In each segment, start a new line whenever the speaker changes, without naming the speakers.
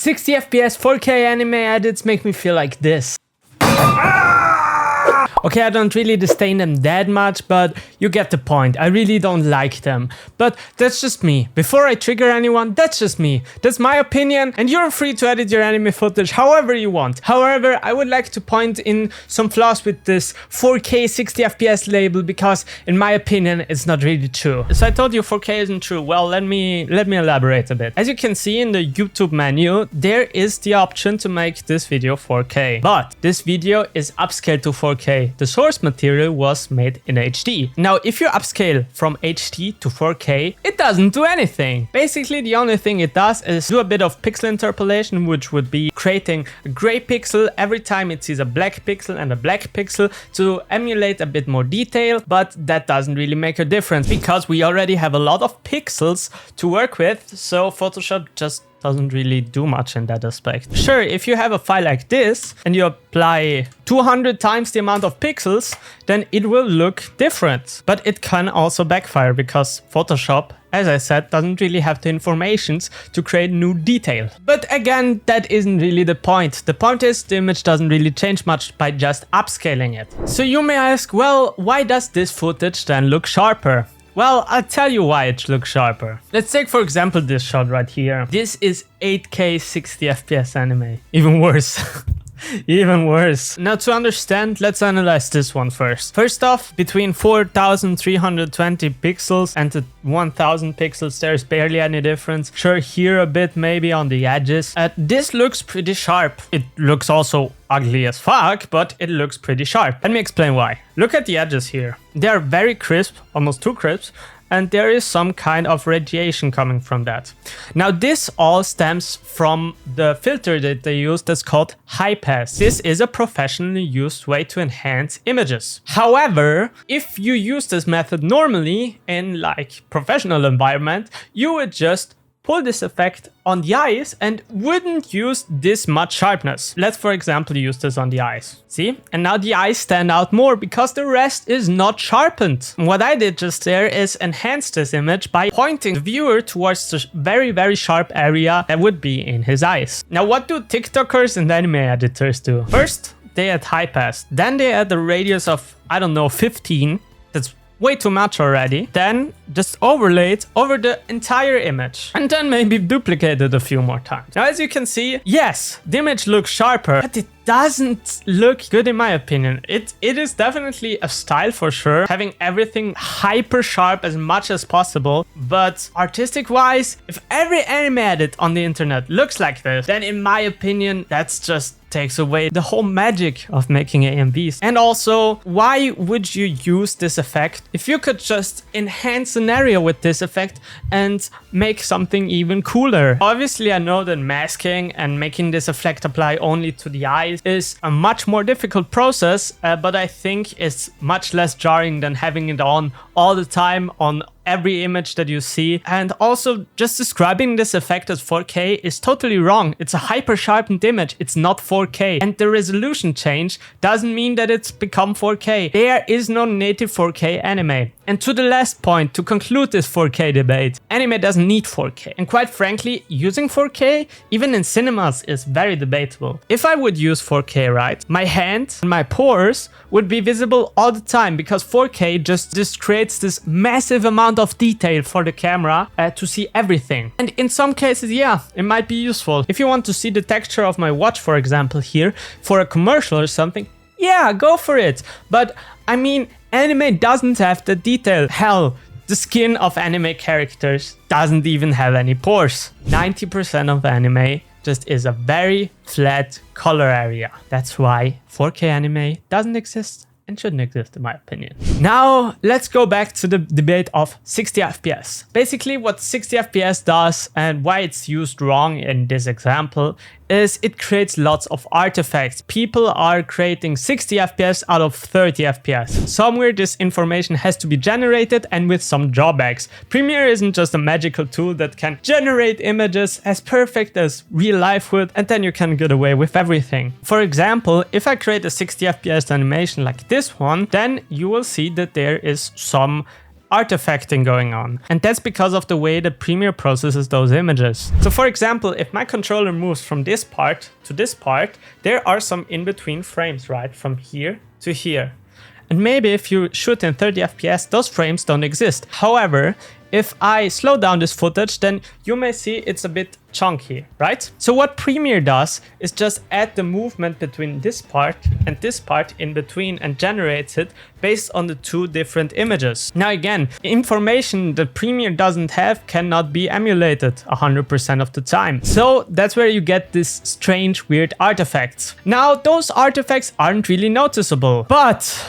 60 FPS 4K anime edits make me feel like this. Okay, I don't really disdain them that much, but you get the point. I really don't like them. But that's just me. Before I trigger anyone, that's just me. That's my opinion, and you're free to edit your anime footage however you want. However, I would like to point in some flaws with this 4K 60 FPS label because, in my opinion, it's not really true. So I told you 4K isn't true. Well, let me elaborate a bit. As you can see in the YouTube menu, there is the option to make this video 4K. But this video is upscaled to 4K. The source material was made in HD. Now, if you upscale from HD to 4K, it doesn't do anything. Basically, the only thing it does is do a bit of pixel interpolation, which would be creating a gray pixel every time it sees a black pixel and a black pixel to emulate a bit more detail, but that doesn't really make a difference because we already have a lot of pixels to work with, so Photoshop just doesn't really do much in that aspect. Sure, if you have a file like this and you apply 200 times the amount of pixels, then it will look different. But it can also backfire because Photoshop, as I said, doesn't really have the informations to create new detail. But again, that isn't really the point. The point is the image doesn't really change much by just upscaling it. So you may ask, well, why does this footage then look sharper? Well, I'll tell you why it looks sharper. Let's take, for example, this shot right here. This is 8K 60 FPS anime. Even worse. Even worse. Now, to understand, let's analyze this one first. First off, between 4320 pixels and the 1000 pixels, there's barely any difference. Sure, here a bit maybe on the edges. This looks pretty sharp. It looks also ugly as fuck, but it looks pretty sharp. Let me explain why. Look at the edges here. They are very crisp, almost too crisp, and there is some kind of radiation coming from that. Now, this all stems from the filter that they use that's called high pass. This is a professionally used way to enhance images. However, if you use this method normally in like professional environment, you would just pull this effect on the eyes and wouldn't use this much sharpness. Let's, for example, use this on the eyes. See? And now the eyes stand out more because the rest is not sharpened. What I did just there is enhance this image by pointing the viewer towards the very, very sharp area that would be in his eyes. Now, what do TikTokers and anime editors do? First, they add high pass. Then they add a radius of, I don't know, 15. That's way too much already. Then just overlay it over the entire image and then maybe duplicate it a few more times. Now, as you can see, yes, the image looks sharper, but it doesn't look good in my opinion. It is definitely a style for sure, having everything hyper sharp as much as possible, but artistic wise, if every anime edit on the internet looks like this, then in my opinion, that's just takes away the whole magic of making AMVs. And also, why would you use this effect if you could just enhance an area with this effect and make something even cooler? Obviously, I know that masking and making this effect apply only to the eyes is a much more difficult process, but I think it's much less jarring than having it on all the time on every image that you see. And also, just describing this effect as 4K is totally wrong. It's a hyper sharpened image. It's not 4K. And the resolution change doesn't mean that it's become 4K. There is no native 4K anime. And to the last point, to conclude this 4K debate, anime doesn't need 4K. And quite frankly, using 4K, even in cinemas, is very debatable. If I would use 4K, right, my hand and my pores would be visible all the time because 4K just creates this massive amount of detail for the camera to see everything. And in some cases, yeah, it might be useful. If you want to see the texture of my watch, for example, here, for a commercial or something, yeah, go for it. But I mean, anime doesn't have the detail. Hell, the skin of anime characters doesn't even have any pores. 90% of anime just is a very flat color area. That's why 4K anime doesn't exist and shouldn't exist in my opinion. Now, let's go back to the debate of 60 FPS. Basically, what 60 FPS does and why it's used wrong in this example is it creates lots of artifacts. People are creating 60 FPS out of 30 FPS. Somewhere this information has to be generated and with some drawbacks. Premiere isn't just a magical tool that can generate images as perfect as real life would and then you can get away with everything. For example, if I create a 60 FPS animation like this one, then you will see that there is some artifacting going on. And that's because of the way that Premiere processes those images. So for example, if my controller moves from this part to this part, there are some in-between frames, right? From here to here. And maybe if you shoot in 30 FPS, those frames don't exist. However, if I slow down this footage, then you may see it's a bit chunky, right? So what Premiere does is just add the movement between this part and this part in between and generates it based on the two different images. Now again, information that Premiere doesn't have cannot be emulated 100% of the time. So that's where you get this strange, weird artifacts. Now those artifacts aren't really noticeable, but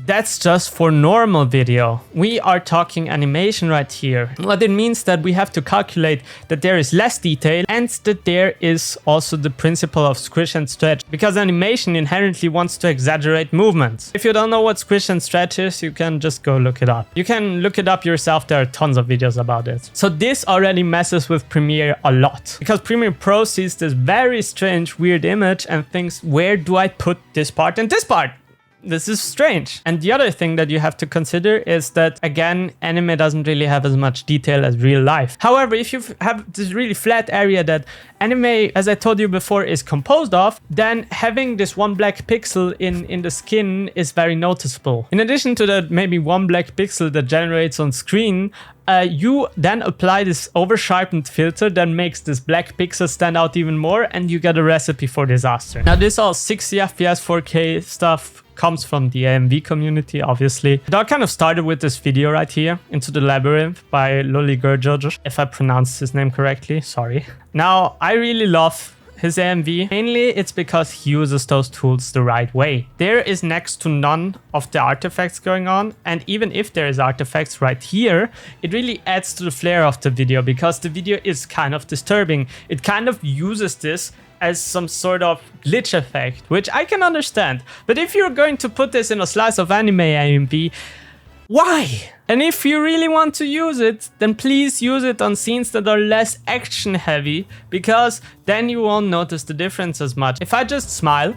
that's just for normal video. We are talking animation right here. What it means that we have to calculate that there is less detail and that there is also the principle of squish and stretch, because animation inherently wants to exaggerate movements. If you don't know what squish and stretch is, you can just go look it up. You can look it up yourself. There are tons of videos about it. So this already messes with Premiere a lot, because Premiere Pro sees this very strange, weird image and thinks, where do I put this part and this part? This is strange. And the other thing that you have to consider is that, again, anime doesn't really have as much detail as real life. However, if you have this really flat area that anime, as I told you before, is composed of, then having this one black pixel in the skin is very noticeable. In addition to that, maybe one black pixel that generates on screen, you then apply this over-sharpened filter that makes this black pixel stand out even more, and you get a recipe for disaster. Now this all 60 FPS 4K stuff comes from the AMV community, obviously. It all kind of started with this video right here, Into the Labyrinth by Loli Gurjoj, if I pronounced his name correctly, sorry. Now, I really love his AMV. Mainly, it's because he uses those tools the right way. There is next to none of the artifacts going on, and even if there is artifacts right here, it really adds to the flair of the video, because the video is kind of disturbing. It kind of uses this as some sort of glitch effect, which I can understand. But if you're going to put this in a slice of anime AMV, why? And if you really want to use it, then please use it on scenes that are less action heavy, because then you won't notice the difference as much. If I just smile,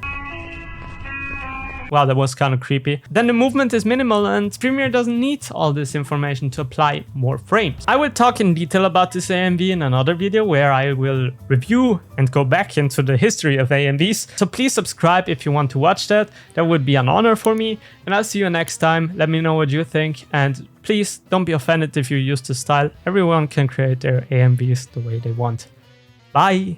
wow, that was kind of creepy, then the movement is minimal and Premiere doesn't need all this information to apply more frames. I will talk in detail about this AMV in another video where I will review and go back into the history of AMVs. So please subscribe if you want to watch that. That would be an honor for me. And I'll see you next time. Let me know what you think. And please don't be offended if you use this style. Everyone can create their AMVs the way they want. Bye.